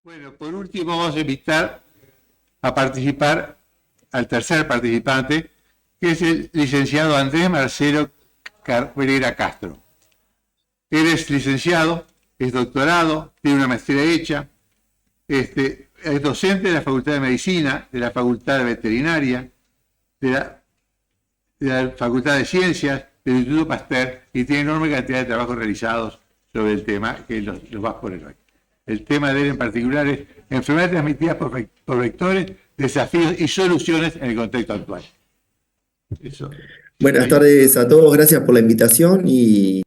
Bueno, por último vamos a invitar a participar al tercer participante, que es el licenciado Andrés Marcelo Cabrera Castro. Él es licenciado, es doctorado, tiene una maestría hecha, es docente de la Facultad de Medicina, de la Facultad de Veterinaria, de la Facultad de Ciencias, del Instituto Pasteur, y tiene enorme cantidad de trabajos realizados sobre el tema que los va a exponer hoy. El tema de él en particular es enfermedades transmitidas por vectores, desafíos y soluciones en el contexto actual. Eso. Buenas tardes a todos, gracias por la invitación y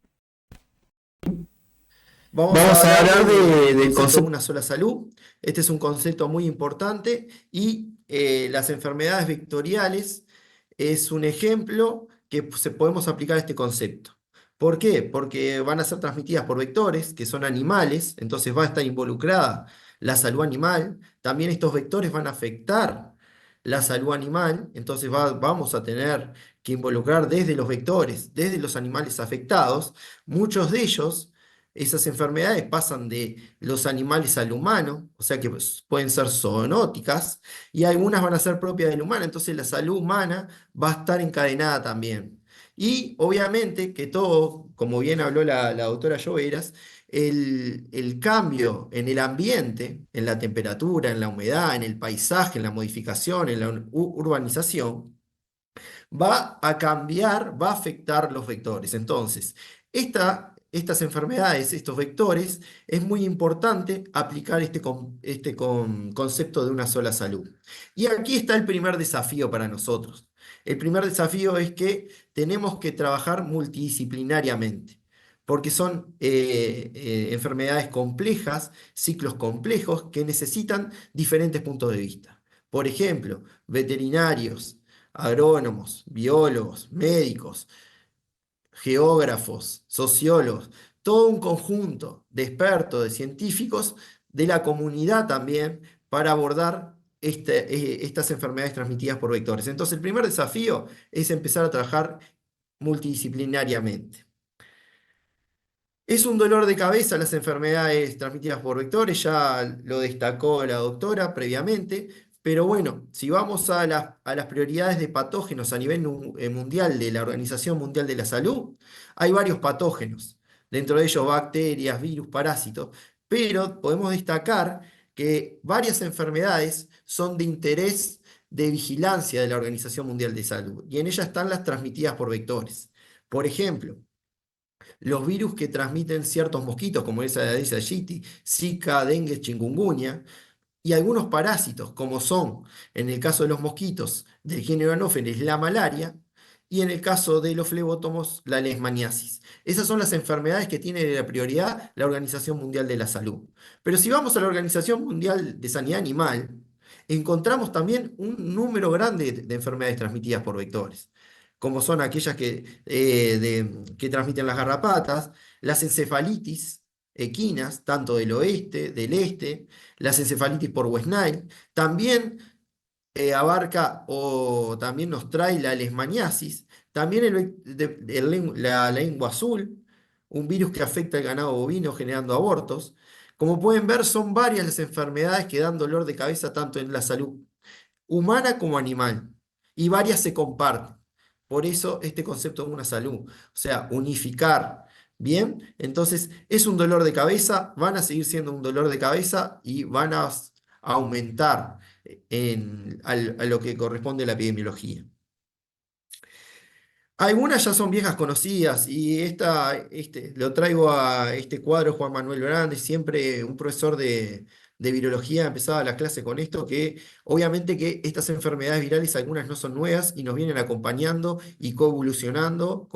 vamos a hablar del concepto de una sola salud. Este es un concepto muy importante y las enfermedades vectoriales es un ejemplo que podemos aplicar a este concepto. ¿Por qué? Porque van a ser transmitidas por vectores, que son animales, entonces va a estar involucrada la salud animal. También estos vectores van a afectar la salud animal, entonces vamos a tener que involucrar desde los vectores, desde los animales afectados. Muchos de ellos, esas enfermedades pasan de los animales al humano, o sea que pueden ser zoonóticas, y algunas van a ser propias del humano, entonces la salud humana va a estar encadenada también. Y obviamente que todo, como bien habló la doctora Lloveras, el cambio en el ambiente, en la temperatura, en la humedad, en el paisaje, en la modificación, en la urbanización, va a cambiar, va a afectar los vectores. Entonces, estas enfermedades, estos vectores, es muy importante aplicar este concepto de una sola salud. Y aquí está el primer desafío para nosotros. El primer desafío es que tenemos que trabajar multidisciplinariamente, porque son enfermedades complejas, ciclos complejos que necesitan diferentes puntos de vista. Por ejemplo, veterinarios, agrónomos, biólogos, médicos, geógrafos, sociólogos, todo un conjunto de expertos, de científicos, de la comunidad también, para abordar estas enfermedades transmitidas por vectores. Entonces, el primer desafío es empezar a trabajar multidisciplinariamente. Es un dolor de cabeza las enfermedades transmitidas por vectores, ya lo destacó la doctora previamente, pero bueno, si vamos a las prioridades de patógenos a nivel mundial de la Organización Mundial de la Salud, hay varios patógenos, dentro de ellos bacterias, virus, parásitos, pero podemos destacar que varias enfermedades son de interés de vigilancia de la Organización Mundial de Salud, y en ellas están las transmitidas por vectores. Por ejemplo, los virus que transmiten ciertos mosquitos, como esa de Aedes aegypti, Zika, dengue, chikungunya, y algunos parásitos, como son, en el caso de los mosquitos del género Anopheles, la malaria, y en el caso de los flebótomos, la leishmaniasis. Esas son las enfermedades que tiene la prioridad la Organización Mundial de la Salud. Pero si vamos a la Organización Mundial de Sanidad Animal, encontramos también un número grande de enfermedades transmitidas por vectores, como son aquellas que transmiten las garrapatas, las encefalitis equinas, tanto del oeste, del este, las encefalitis por West Nile, también abarca o también nos trae la leishmaniasis, también la lengua azul, un virus que afecta al ganado bovino generando abortos. Como pueden ver, son varias las enfermedades que dan dolor de cabeza tanto en la salud humana como animal, y varias se comparten. Por eso este concepto de una salud, o sea, unificar. Bien, entonces es un dolor de cabeza, van a seguir siendo un dolor de cabeza y van a aumentar a lo que corresponde a la epidemiología. Algunas ya son viejas conocidas y lo traigo a este cuadro Juan Manuel Hernández, siempre un profesor de virología empezaba la clase con esto, que obviamente que estas enfermedades virales algunas no son nuevas y nos vienen acompañando y coevolucionando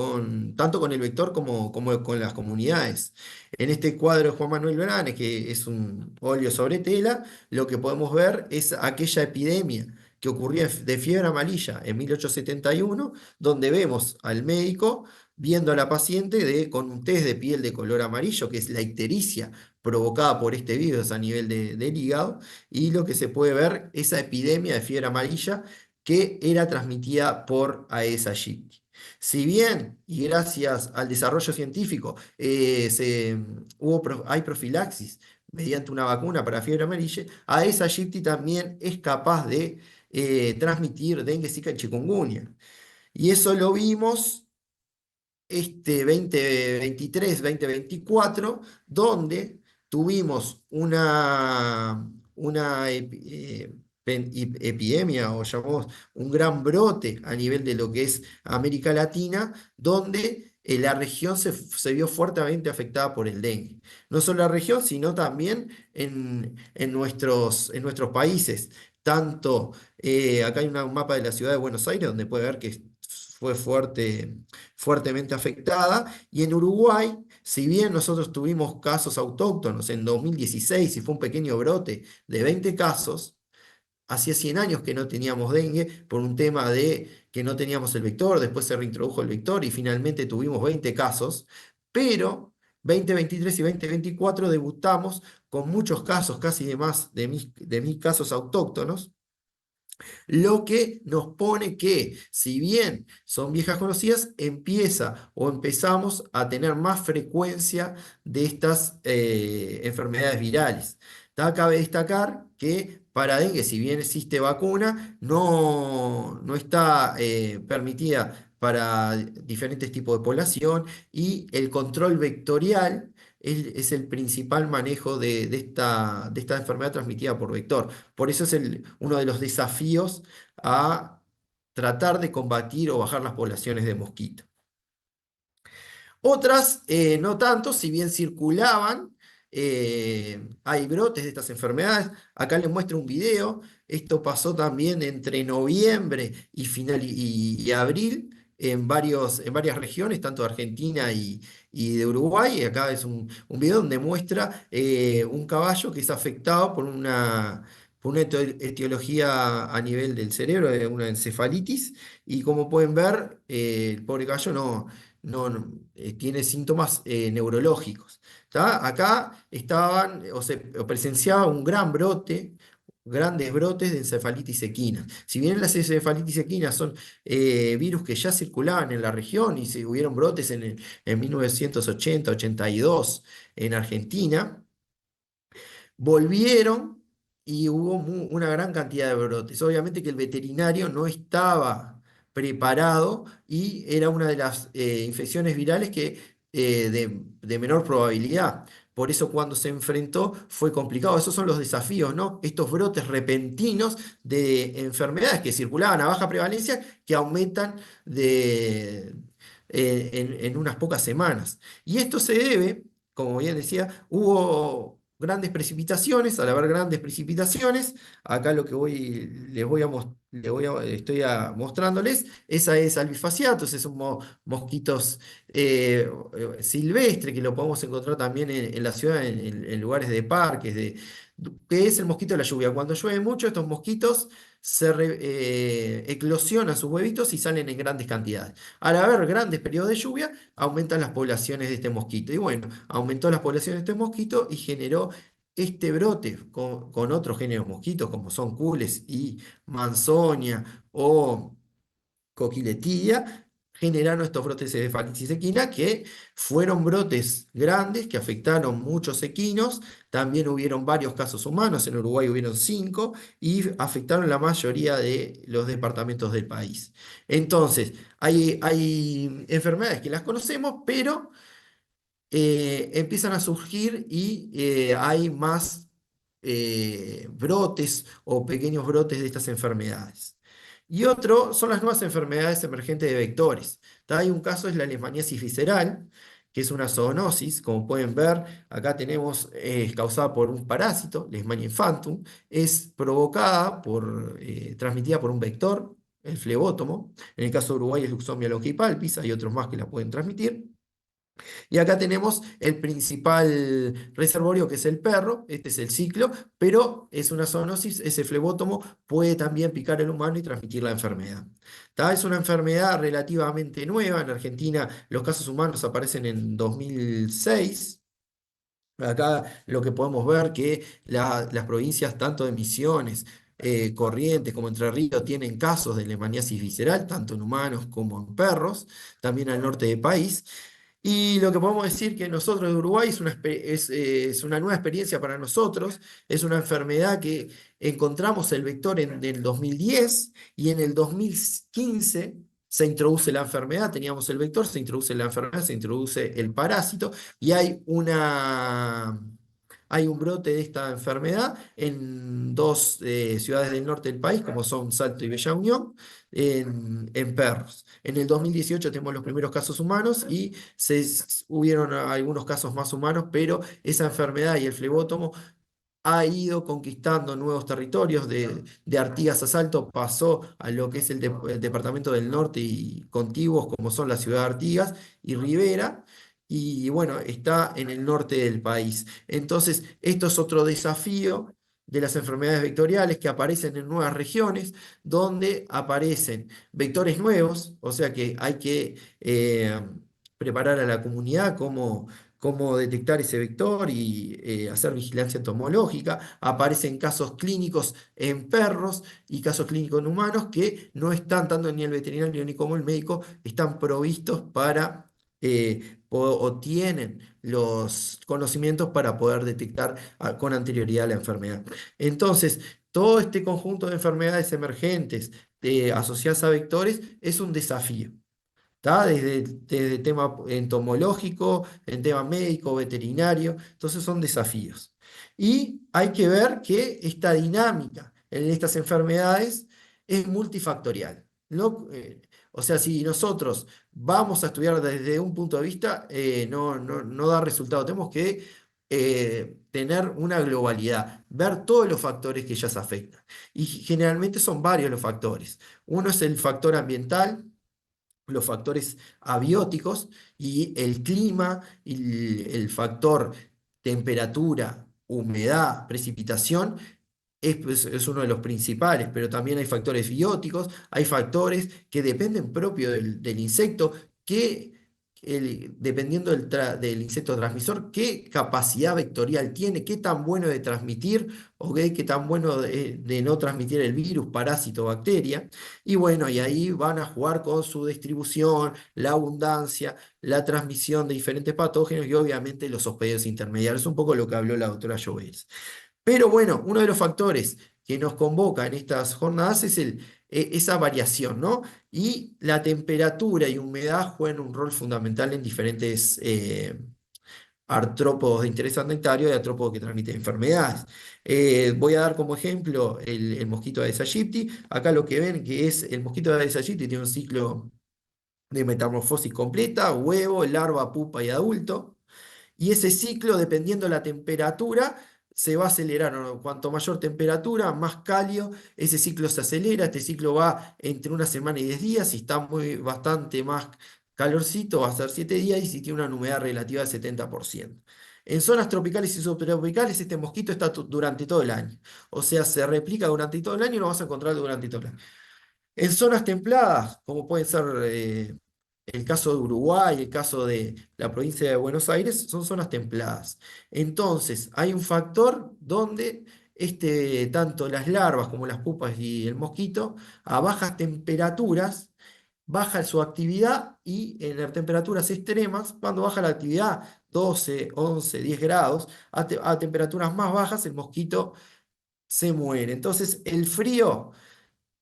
tanto con el vector como con las comunidades. En este cuadro Juan Manuel Hernández, que es un óleo sobre tela, lo que podemos ver es aquella epidemia que ocurría de fiebre amarilla en 1871, donde vemos al médico viendo a la paciente con un test de piel de color amarillo, que es la ictericia provocada por este virus a nivel del hígado, y lo que se puede ver, esa epidemia de fiebre amarilla que era transmitida por Aedes aegypti. Si bien, y gracias al desarrollo científico, hay profilaxis mediante una vacuna para fiebre amarilla, Aedes aegypti también es capaz de transmitir dengue, zika y chikungunya. Y eso lo vimos 2023, 2024, donde tuvimos una epidemia o llamamos un gran brote a nivel de lo que es América Latina, donde la región se vio fuertemente afectada por el dengue. No solo la región, sino también en nuestros países. Tanto, acá hay un mapa de la ciudad de Buenos Aires donde puede ver que fue fuertemente afectada. Y en Uruguay, si bien nosotros tuvimos casos autóctonos en 2016 y fue un pequeño brote de 20 casos, hacía 100 años que no teníamos dengue por un tema de que no teníamos el vector, después se reintrodujo el vector y finalmente tuvimos 20 casos, pero 2023 y 2024 debutamos con muchos casos, casi de más de mil casos autóctonos, lo que nos pone que, si bien son viejas conocidas, empieza o empezamos a tener más frecuencia de estas enfermedades virales. Cabe destacar que para dengue, si bien existe vacuna, no está permitida para diferentes tipos de población y el control vectorial es el principal manejo de esta enfermedad transmitida por vector. Por eso es uno de los desafíos a tratar de combatir o bajar las poblaciones de mosquitos. Otras, no tanto, si bien circulaban, hay brotes de estas enfermedades. Acá les muestro un video. Esto pasó también entre noviembre y abril en varias regiones, tanto de Argentina y de Uruguay. Y acá es un video donde muestra un caballo que es afectado por una etiología a nivel del cerebro, de una encefalitis. Y como pueden ver, el pobre caballo tiene síntomas neurológicos. ¿Tá? Acá estaban o presenciaba un gran brote, grandes brotes de encefalitis equina. Si bien las encefalitis equinas son virus que ya circulaban en la región y se hubieron brotes en 1980-82 en Argentina, volvieron y hubo una gran cantidad de brotes. Obviamente que el veterinario no estaba preparado y era una de las infecciones virales de menor probabilidad. Por eso cuando se enfrentó fue complicado. Esos son los desafíos, ¿no? Estos brotes repentinos de enfermedades que circulaban a baja prevalencia que aumentan en unas pocas semanas. Y esto se debe, como bien decía, hubo grandes precipitaciones. Al haber grandes precipitaciones, acá lo que mostrándoles, esa es albifaciatus, es un mosquitos silvestre, que lo podemos encontrar también en la ciudad, en lugares de parques, que es el mosquito de la lluvia. Cuando llueve mucho, estos mosquitos eclosionan sus huevitos y salen en grandes cantidades. Al haber grandes periodos de lluvia, aumentan las poblaciones de este mosquito. Y bueno, aumentó las poblaciones de este mosquito y generó este brote con otros géneros mosquitos, como son cules y manzonia o coquiletilla, generaron estos brotes de encefalitis equina que fueron brotes grandes que afectaron muchos equinos. También hubieron varios casos humanos, en Uruguay hubieron 5 y afectaron la mayoría de los departamentos del país. Entonces, hay enfermedades que las conocemos, pero empiezan a surgir y hay más brotes o pequeños brotes de estas enfermedades. Y otro son las nuevas enfermedades emergentes de vectores. Hay un caso, es la leishmaniasis visceral, que es una zoonosis. Como pueden ver, acá tenemos, es causada por un parásito, Leishmania infantum, es transmitida por un vector, el flebótomo. En el caso de Uruguay es Luxomia longipalpis, hay otros más que la pueden transmitir. Y acá tenemos el principal reservorio, que es el perro. Este es el ciclo, pero es una zoonosis. Ese flebótomo puede también picar al humano y transmitir la enfermedad. Es una enfermedad relativamente nueva. En Argentina los casos humanos aparecen en 2006. Acá lo que podemos ver que las provincias tanto de Misiones, Corrientes como Entre Ríos tienen casos de leishmaniasis visceral, tanto en humanos como en perros, también al norte del país. Y lo que podemos decir que nosotros de Uruguay es una nueva experiencia para nosotros, es una enfermedad que encontramos el vector en el 2010 y en el 2015 se introduce la enfermedad, teníamos el vector, se introduce la enfermedad, se introduce el parásito y hay un brote de esta enfermedad en dos ciudades del norte del país, como son Salto y Bella Unión, en perros. En el 2018 tenemos los primeros casos humanos y hubieron algunos casos más humanos, pero esa enfermedad y el flebótomo ha ido conquistando nuevos territorios. De Artigas a Salto pasó a lo que es el departamento del norte y contiguos, como son la ciudad de Artigas y Rivera. Y bueno, está en el norte del país. Entonces, esto es otro desafío de las enfermedades vectoriales que aparecen en nuevas regiones, donde aparecen vectores nuevos, o sea que hay que preparar a la comunidad cómo detectar ese vector y hacer vigilancia entomológica. Aparecen casos clínicos en perros y casos clínicos en humanos que no están, tanto ni el veterinario ni como el médico, están provistos para, o tienen los conocimientos para poder detectar con anterioridad la enfermedad. Entonces, todo este conjunto de enfermedades emergentes asociadas a vectores es un desafío. ¿Tá? Desde tema entomológico, en tema médico, veterinario, entonces son desafíos. Y hay que ver que esta dinámica en estas enfermedades es multifactorial. O sea, si nosotros vamos a estudiar desde un punto de vista, no da resultado. Tenemos que tener una globalidad, ver todos los factores que ya se afectan. Y generalmente son varios los factores. Uno es el factor ambiental, los factores abióticos y el clima, y el factor temperatura, humedad, precipitación es uno de los principales, pero también hay factores bióticos, hay factores que dependen propio del insecto, que dependiendo del insecto transmisor, qué capacidad vectorial tiene, qué tan bueno de transmitir o qué tan bueno de no transmitir el virus, parásito, bacteria. Y bueno, y ahí van a jugar con su distribución, la abundancia, la transmisión de diferentes patógenos y obviamente los hospederos intermediarios, un poco lo que habló la doctora Joveres. Pero bueno, uno de los factores que nos convoca en estas jornadas es esa variación, ¿no? Y la temperatura y humedad juegan un rol fundamental en diferentes artrópodos de interés sanitario y artrópodos que transmiten enfermedades. Voy a dar como ejemplo el mosquito Aedes aegypti. Acá lo que ven que es el mosquito Aedes aegypti tiene un ciclo de metamorfosis completa: huevo, larva, pupa y adulto. Y ese ciclo, dependiendo de la temperatura, se va a acelerar, ¿no? Cuanto mayor temperatura, más cálido, ese ciclo se acelera. Este ciclo va entre una semana y 10 días. Si está bastante más calorcito, va a ser 7 días y si tiene una humedad relativa del 70%. En zonas tropicales y subtropicales, este mosquito está durante todo el año. O sea, se replica durante todo el año y lo vas a encontrar durante todo el año. En zonas templadas, como pueden ser el caso de Uruguay, el caso de la provincia de Buenos Aires, son zonas templadas. Entonces, hay un factor donde tanto las larvas como las pupas y el mosquito, a bajas temperaturas, baja su actividad y en las temperaturas extremas, cuando baja la actividad 12, 11, 10 grados, a temperaturas más bajas, el mosquito se muere. Entonces, el frío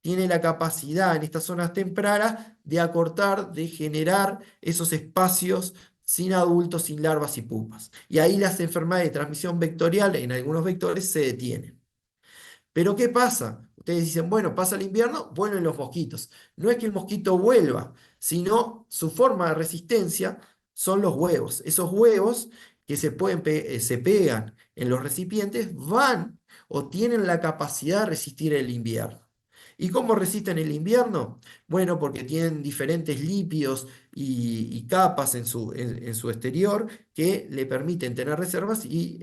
tiene la capacidad en estas zonas tempranas de acortar, de generar esos espacios sin adultos, sin larvas y pupas. Y ahí las enfermedades de transmisión vectorial en algunos vectores se detienen. Pero ¿qué pasa? Ustedes dicen, bueno, pasa el invierno, vuelven los mosquitos. No es que el mosquito vuelva, sino su forma de resistencia son los huevos. Esos huevos que se pegan en los recipientes van o tienen la capacidad de resistir el invierno. ¿Y cómo resisten el invierno? Bueno, porque tienen diferentes lípidos y capas en su exterior que le permiten tener reservas y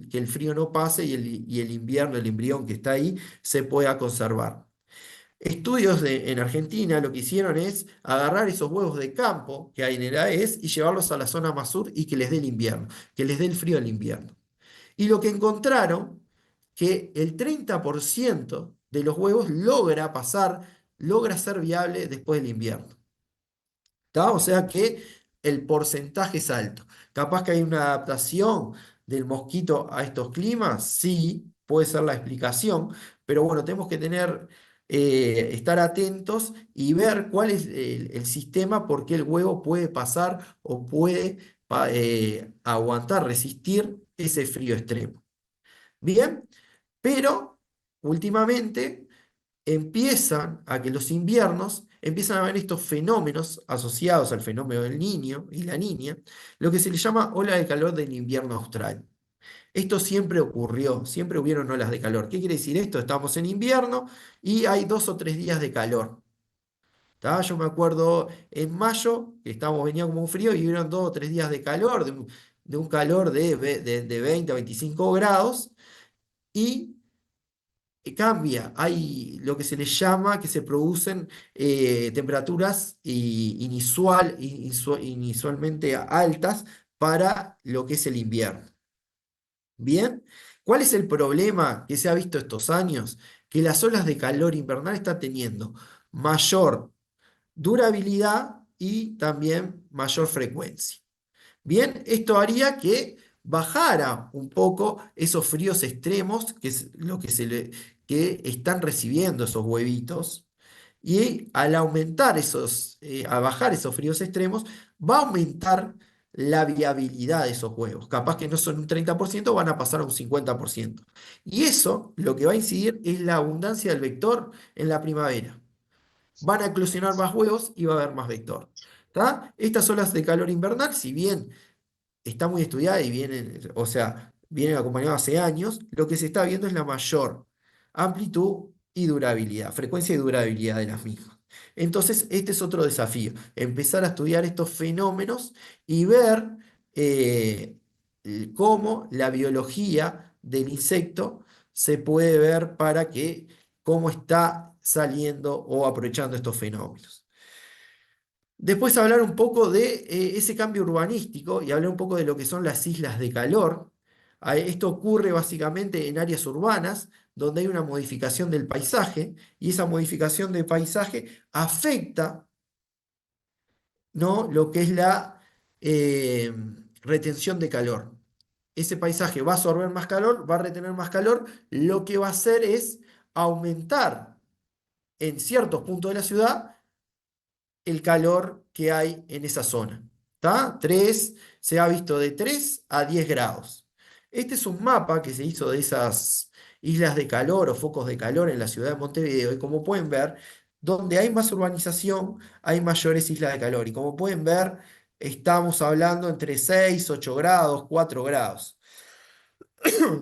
que el frío no pase y el invierno, el embrión que está ahí, se pueda conservar. Estudios en Argentina lo que hicieron es agarrar esos huevos de campo que hay en el AES y llevarlos a la zona más sur y que les dé el invierno, que les dé el frío del invierno. Y lo que encontraron, que el 30% de los huevos logra ser viable después del invierno. ¿Tá? O sea que el porcentaje es alto. Capaz que hay una adaptación del mosquito a estos climas, sí, puede ser la explicación, pero bueno, tenemos que estar atentos y ver cuál es el sistema, por qué el huevo puede pasar o puede aguantar, resistir ese frío extremo. Bien, pero últimamente empiezan a que los inviernos empiezan a haber estos fenómenos asociados al fenómeno del niño y la niña, lo que se le llama ola de calor del invierno austral. Esto siempre ocurrió, siempre hubieron olas de calor. ¿Qué quiere decir esto? Estamos en invierno y hay 2 o 3 días de calor. ¿Tá? Yo me acuerdo en mayo, que venía como un frío y hubieron 2 o 3 días de calor, de un calor de 20 a 25 grados, y cambia. Hay lo que se le llama que se producen temperaturas inusualmente altas para lo que es el invierno. Bien, ¿cuál es el problema que se ha visto estos años? Que las olas de calor invernal están teniendo mayor durabilidad y también mayor frecuencia. Bien, esto haría que bajara un poco esos fríos extremos, que es lo que están recibiendo esos huevitos, y al a bajar esos fríos extremos, va a aumentar la viabilidad de esos huevos. Capaz que no son un 30%, van a pasar a un 50%. Y eso lo que va a incidir es la abundancia del vector en la primavera. Van a eclosionar más huevos y va a haber más vector. ¿Tá? Estas olas de calor invernal, si bien está muy estudiada y vienen acompañados hace años, lo que se está viendo es la mayor amplitud y durabilidad, frecuencia y durabilidad de las mismas. Entonces, este es otro desafío, empezar a estudiar estos fenómenos y ver eh, cómo la biología del insecto se puede ver para que cómo está saliendo o aprovechando estos fenómenos. Después hablar un poco de ese cambio urbanístico y hablar un poco de lo que son las islas de calor. Esto ocurre básicamente en áreas urbanas donde hay una modificación del paisaje y esa modificación del paisaje afecta, ¿no?, lo que es la eh, retención de calor. Ese paisaje va a absorber más calor, va a retener más calor, lo que va a hacer es aumentar en ciertos puntos de la ciudad el calor que hay en esa zona. ¿Tá? Se ha visto de 3 a 10 grados. Este es un mapa que se hizo de esas islas de calor o focos de calor en la ciudad de Montevideo y como pueden ver, donde hay más urbanización, hay mayores islas de calor. Y como pueden ver, estamos hablando entre 6, 8 grados, 4 grados.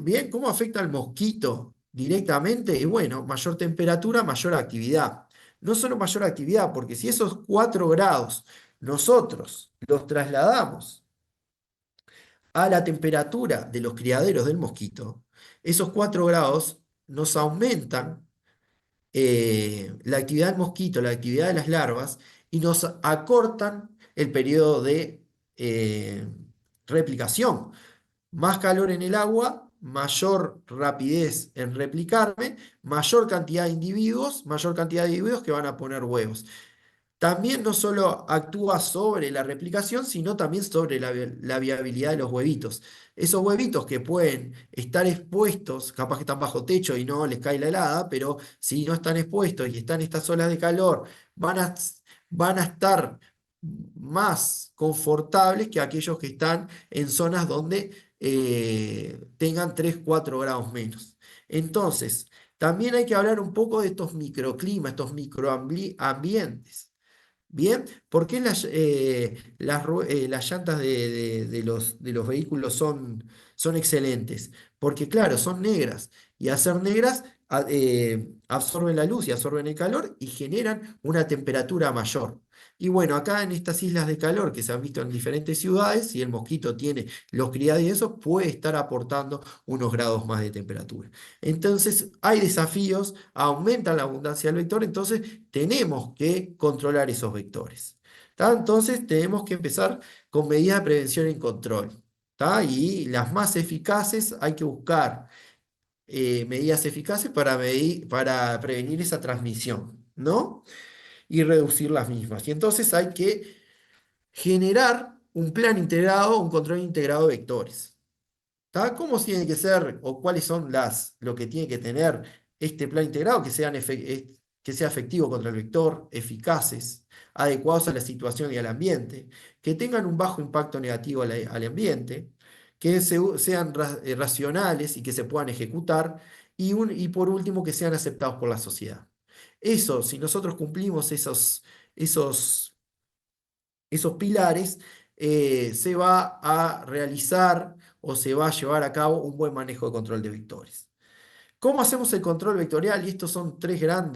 Bien, ¿cómo afecta al mosquito directamente? Y bueno, mayor temperatura, mayor actividad. No solo mayor actividad, porque si esos 4 grados nosotros los trasladamos a la temperatura de los criaderos del mosquito, esos 4 grados nos aumentan la actividad del mosquito, la actividad de las larvas, y nos acortan el periodo de replicación. Más calor en el agua, mayor rapidez en replicarme, mayor cantidad de individuos que van a poner huevos. También no solo actúa sobre la replicación, sino también sobre la viabilidad de los huevitos. Esos huevitos que pueden estar expuestos, capaz que están bajo techo y no les cae la helada, pero si no están expuestos y están estas olas de calor, van a estar más confortables que aquellos que están en zonas donde tengan 3 4 grados menos. Entonces, también hay que hablar un poco de estos microclimas, estos microambientes. Bien, ¿por qué las llantas de los vehículos son excelentes? Porque claro, son negras y al ser negras absorben la luz y absorben el calor y generan una temperatura mayor. Y bueno, acá en estas islas de calor que se han visto en diferentes ciudades, si el mosquito tiene los criados y eso, puede estar aportando unos grados más de temperatura. Entonces, hay desafíos, aumenta la abundancia del vector, entonces tenemos que controlar esos vectores. ¿Tá? Entonces, tenemos que empezar con medidas de prevención y control. ¿Tá? Y las más eficaces, hay que buscar medidas eficaces para prevenir esa transmisión, ¿no? Y reducir las mismas. Y entonces hay que generar un plan integrado, un control integrado de vectores. ¿Tá? ¿Cómo tiene que ser o cuáles son lo que tiene que tener este plan integrado? Que sea efectivo contra el vector, eficaces, adecuados a la situación y al ambiente, que tengan un bajo impacto negativo al ambiente, que sean racionales y que se puedan ejecutar, y por último, que sean aceptados por la sociedad. Eso, si nosotros cumplimos esos, esos pilares, se va a realizar o se va a llevar a cabo un buen manejo de control de vectores. ¿Cómo hacemos el control vectorial? Y estos son generar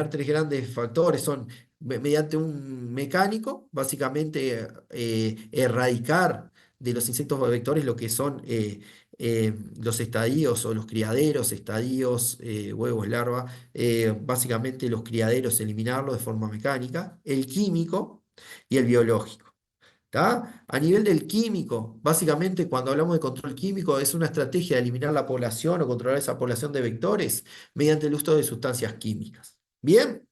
tres grandes factores. Son mediante un mecánico, básicamente erradicar de los insectos vectores lo que son los estadios o los criaderos, estadios, huevos, larvas, básicamente los criaderos, eliminarlos de forma mecánica, el químico y el biológico. ¿Tá? A nivel del químico, básicamente cuando hablamos de control químico es una estrategia de eliminar la población o controlar esa población de vectores mediante el uso de sustancias químicas. Bien,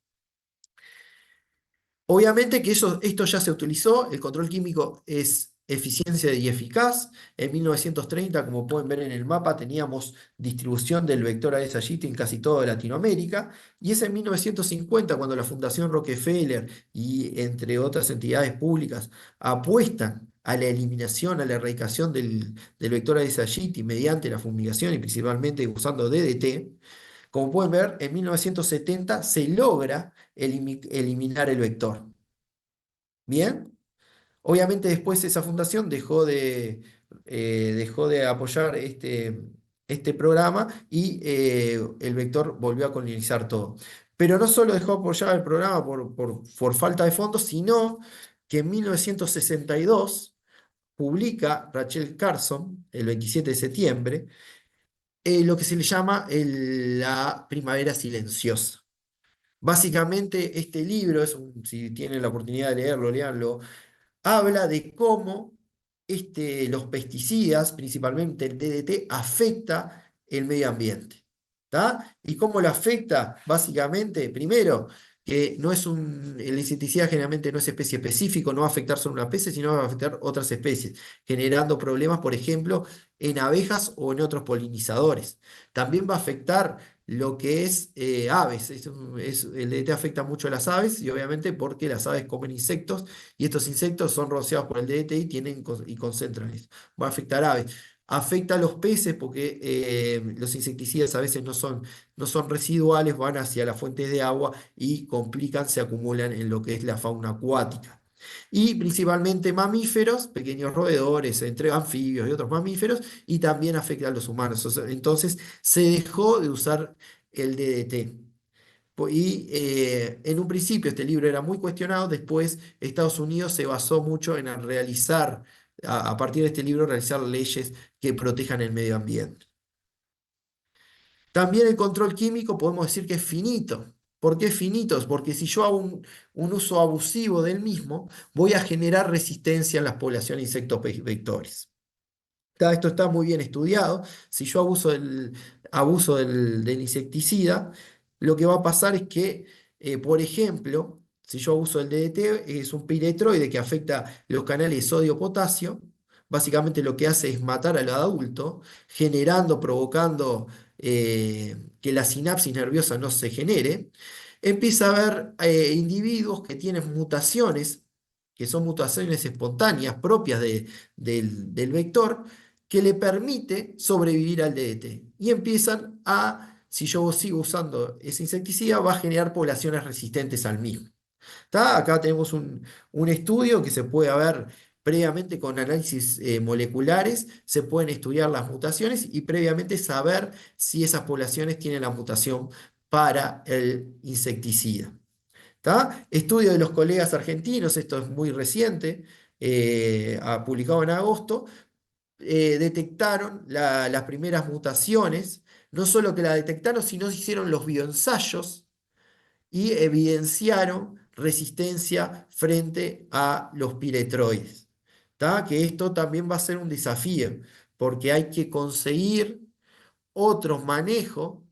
obviamente que esto ya se utilizó, el control químico es eficiencia y eficaz. En 1930, como pueden ver en el mapa, teníamos distribución del vector Aedes aegypti en casi toda Latinoamérica, y es en 1950 cuando la Fundación Rockefeller y entre otras entidades públicas apuestan a la eliminación, a la erradicación del vector Aedes aegypti mediante la fumigación y principalmente usando DDT. Como pueden ver, en 1970 se logra eliminar el vector. Bien, obviamente después esa fundación dejó de apoyar este programa y el vector volvió a colonizar todo. Pero no solo dejó de apoyar el programa por falta de fondos, sino que en 1962 publica Rachel Carson, el 27 de septiembre, lo que se le llama la primavera silenciosa. Básicamente, este libro, si tienen la oportunidad de leerlo, léanlo, habla de cómo los pesticidas, principalmente el DDT, afecta el medio ambiente. ¿Tá? ¿Y cómo lo afecta? Básicamente, primero, que el insecticida generalmente no es especie específico, no va a afectar solo una especie, sino va a afectar otras especies, generando problemas, por ejemplo, en abejas o en otros polinizadores. También va a afectar lo que es aves. El DDT afecta mucho a las aves y obviamente porque las aves comen insectos y estos insectos son rociados por el DDT y concentran eso. Va a afectar aves. Afecta a los peces porque los insecticidas a veces no son residuales, van hacia las fuentes de agua y complican, se acumulan en lo que es la fauna acuática. Y principalmente mamíferos, pequeños roedores, entre anfibios y otros mamíferos, y también afecta a los humanos. O sea, entonces se dejó de usar el DDT. Y en un principio este libro era muy cuestionado, después Estados Unidos se basó mucho en realizar, a partir de este libro, realizar leyes que protejan el medio ambiente. También el control químico podemos decir que es finito. ¿Por qué finito? Porque si yo hago un uso abusivo del mismo, voy a generar resistencia en las poblaciones de insectos vectores. Esto está muy bien estudiado. Si yo abuso del insecticida, lo que va a pasar es que, por ejemplo, si yo abuso del DDT, es un piretroide que afecta los canales sodio-potasio. Básicamente lo que hace es matar al adulto, provocando que la sinapsis nerviosa no se genere. Empieza a haber individuos que tienen mutaciones, que son mutaciones espontáneas propias del vector, que le permite sobrevivir al DDT. Y si yo sigo usando ese insecticida, va a generar poblaciones resistentes al mismo. ¿Tá? Acá tenemos un estudio que se puede ver previamente con análisis moleculares, se pueden estudiar las mutaciones y previamente saber si esas poblaciones tienen la mutación para el insecticida. ¿Tá? Estudio de los colegas argentinos, esto es muy reciente, publicado en agosto, detectaron las primeras mutaciones, no solo que la detectaron, sino hicieron los bioensayos y evidenciaron resistencia frente a los piretroides. ¿Tá? Que esto también va a ser un desafío, porque hay que conseguir otro manejo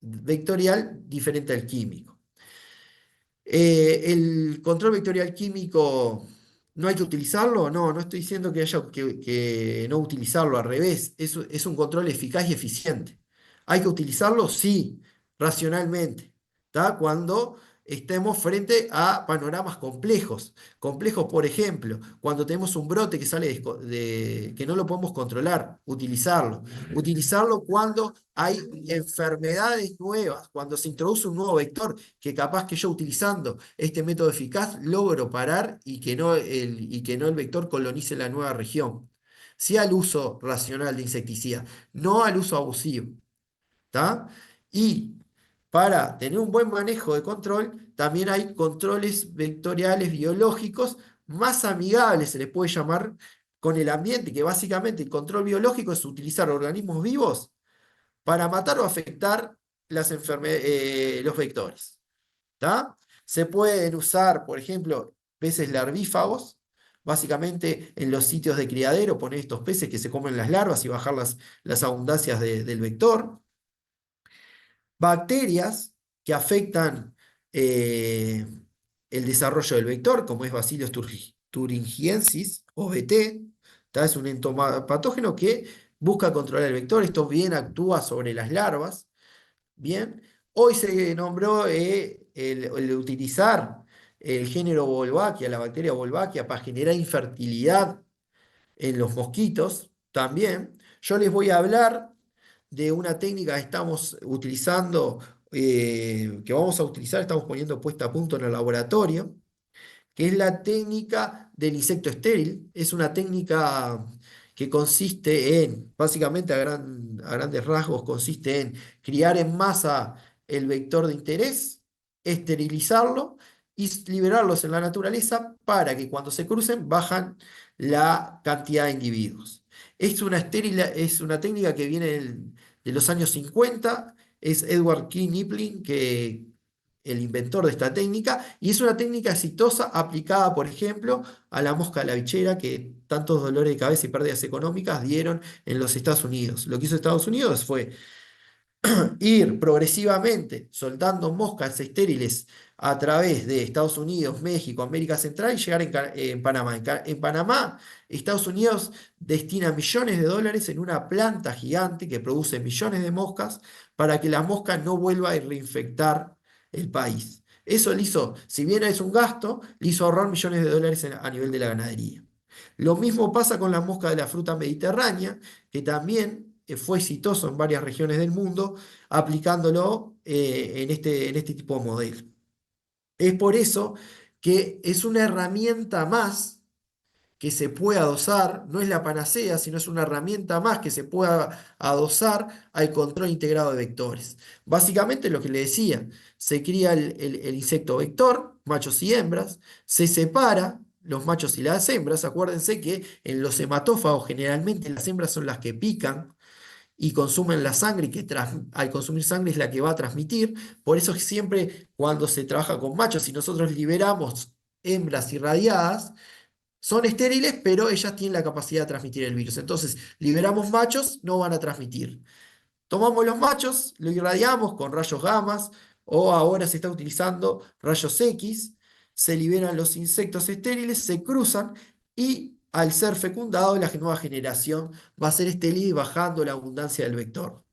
vectorial diferente al químico. El control vectorial químico, ¿no hay que utilizarlo? No, no estoy diciendo que haya que no utilizarlo, al revés, es un control eficaz y eficiente. ¿Hay que utilizarlo? Sí, racionalmente, ¿tá? Cuando estemos frente a panoramas complejos. Complejos, por ejemplo, cuando tenemos un brote que sale que no lo podemos controlar, utilizarlo. Utilizarlo cuando hay enfermedades nuevas, cuando se introduce un nuevo vector que capaz que yo utilizando este método eficaz logro parar y que no el vector colonice la nueva región. Sí al uso racional de insecticida, no al uso abusivo. ¿Tá? Y para tener un buen manejo de control, también hay controles vectoriales biológicos más amigables, se les puede llamar, con el ambiente, que básicamente el control biológico es utilizar organismos vivos para matar o afectar los vectores. ¿Tá? Se pueden usar, por ejemplo, peces larvífagos, básicamente en los sitios de criadero, poner estos peces que se comen las larvas y bajar las abundancias del vector. Bacterias que afectan eh, el desarrollo del vector, como es Bacillus thuringiensis o BT, ¿tá? Es un entomopatógeno que busca controlar el vector. Esto bien actúa sobre las larvas. Bien, hoy se nombró el utilizar el género Wolbachia, la bacteria Wolbachia, para generar infertilidad en los mosquitos también. Yo les voy a hablar de una técnica que estamos utilizando, que vamos a utilizar, estamos poniendo puesta a punto en el laboratorio, que es la técnica del insecto estéril. Es una técnica que consiste en, básicamente a grandes rasgos, consiste en criar en masa el vector de interés, esterilizarlo y liberarlos en la naturaleza para que cuando se crucen bajan la cantidad de individuos. Es una técnica que viene de los años 50, es Edward Key Knipling, el inventor de esta técnica, y es una técnica exitosa aplicada, por ejemplo, a la mosca lavichera que tantos dolores de cabeza y pérdidas económicas dieron en los Estados Unidos. Lo que hizo Estados Unidos fue ir progresivamente soltando moscas estériles a través de Estados Unidos, México, América Central y llegar en Panamá. En Panamá, Estados Unidos destina millones de dólares en una planta gigante que produce millones de moscas para que la mosca no vuelva a reinfectar el país. Eso le hizo, si bien es un gasto, le hizo ahorrar millones de dólares a nivel de la ganadería. Lo mismo pasa con la mosca de la fruta mediterránea, que también fue exitoso en varias regiones del mundo, aplicándolo en este tipo de modelo. Es por eso que es una herramienta más que se puede adosar, no es la panacea, sino es una herramienta más que se pueda adosar al control integrado de vectores. Básicamente lo que le decía, se cría el insecto vector, machos y hembras, se separa los machos y las hembras. Acuérdense que en los hematófagos generalmente las hembras son las que pican y consumen la sangre y que al consumir sangre es la que va a transmitir. Por eso es siempre cuando se trabaja con machos y nosotros liberamos hembras irradiadas, son estériles, pero ellas tienen la capacidad de transmitir el virus. Entonces, liberamos machos, no van a transmitir. Tomamos los machos, lo irradiamos con rayos gamas o ahora se está utilizando rayos X, se liberan los insectos estériles, se cruzan y al ser fecundado la nueva generación va a ser estéril bajando la abundancia del vector.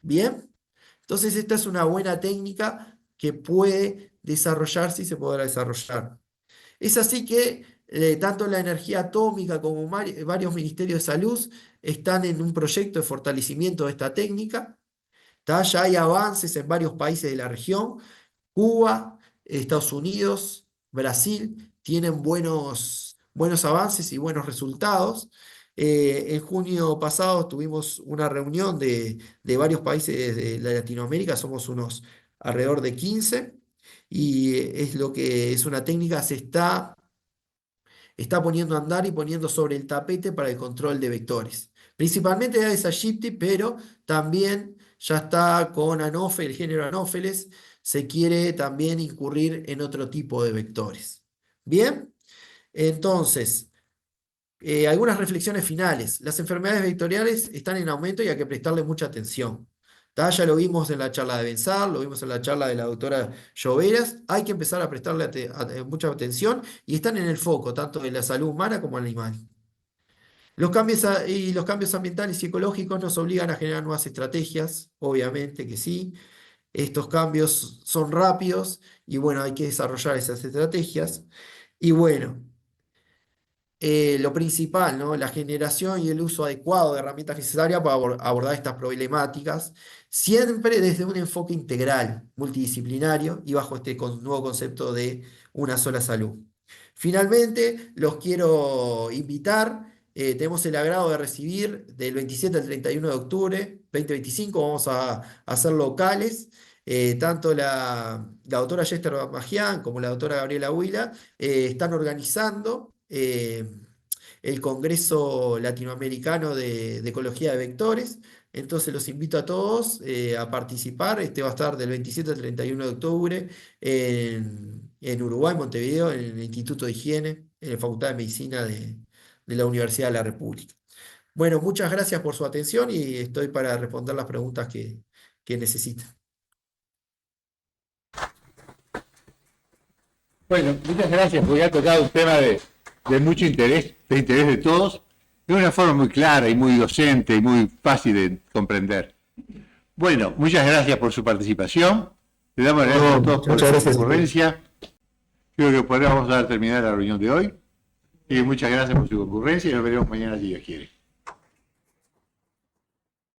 ¿Bien? Entonces esta es una buena técnica que puede desarrollarse y se podrá desarrollar. Es así que tanto la energía atómica como varios ministerios de salud están en un proyecto de fortalecimiento de esta técnica. ¿Tá? Ya hay avances en varios países de la región. Cuba, Estados Unidos, Brasil tienen buenos avances y buenos resultados. En junio pasado tuvimos una reunión de varios países de Latinoamérica, somos unos alrededor de 15, y es lo que es una técnica, está poniendo a andar y poniendo sobre el tapete para el control de vectores. Principalmente de Aedes aegypti, pero también ya está con Anófeles, el género Anófeles, se quiere también incurrir en otro tipo de vectores. Bien, entonces, algunas reflexiones finales. Las enfermedades vectoriales están en aumento y hay que prestarle mucha atención. Ya lo vimos en la charla de Benzal, lo vimos en la charla de la doctora Lloveras. Hay que empezar a prestarle mucha atención y están en el foco, tanto de la salud humana como animal. Los cambios ambientales y ecológicos nos obligan a generar nuevas estrategias, obviamente que sí. Estos cambios son rápidos y bueno, hay que desarrollar esas estrategias. Y bueno, lo principal, ¿no? La generación y el uso adecuado de herramientas necesarias para abordar estas problemáticas, siempre desde un enfoque integral, multidisciplinario y bajo este nuevo concepto de una sola salud. Finalmente, los quiero invitar. Tenemos el agrado de recibir del 27 al 31 de octubre 2025, vamos a hacer locales. Tanto la doctora Yester Magián como la doctora Gabriela Huila están organizando el Congreso Latinoamericano de Ecología de Vectores. Entonces los invito a todos a participar. Este va a estar del 27 al 31 de octubre en Uruguay, Montevideo, en el Instituto de Higiene, en la Facultad de Medicina de la Universidad de la República. Bueno, muchas gracias por su atención y estoy para responder las preguntas que necesiten. Bueno, muchas gracias porque ha tocado un tema de mucho interés, de interés de todos, de una forma muy clara y muy docente y muy fácil de comprender. Bueno, muchas gracias por su participación. Le damos las gracias a todos por su concurrencia. Creo que podríamos dar terminar la reunión de hoy. Y muchas gracias por su concurrencia y nos veremos mañana si Dios quiere.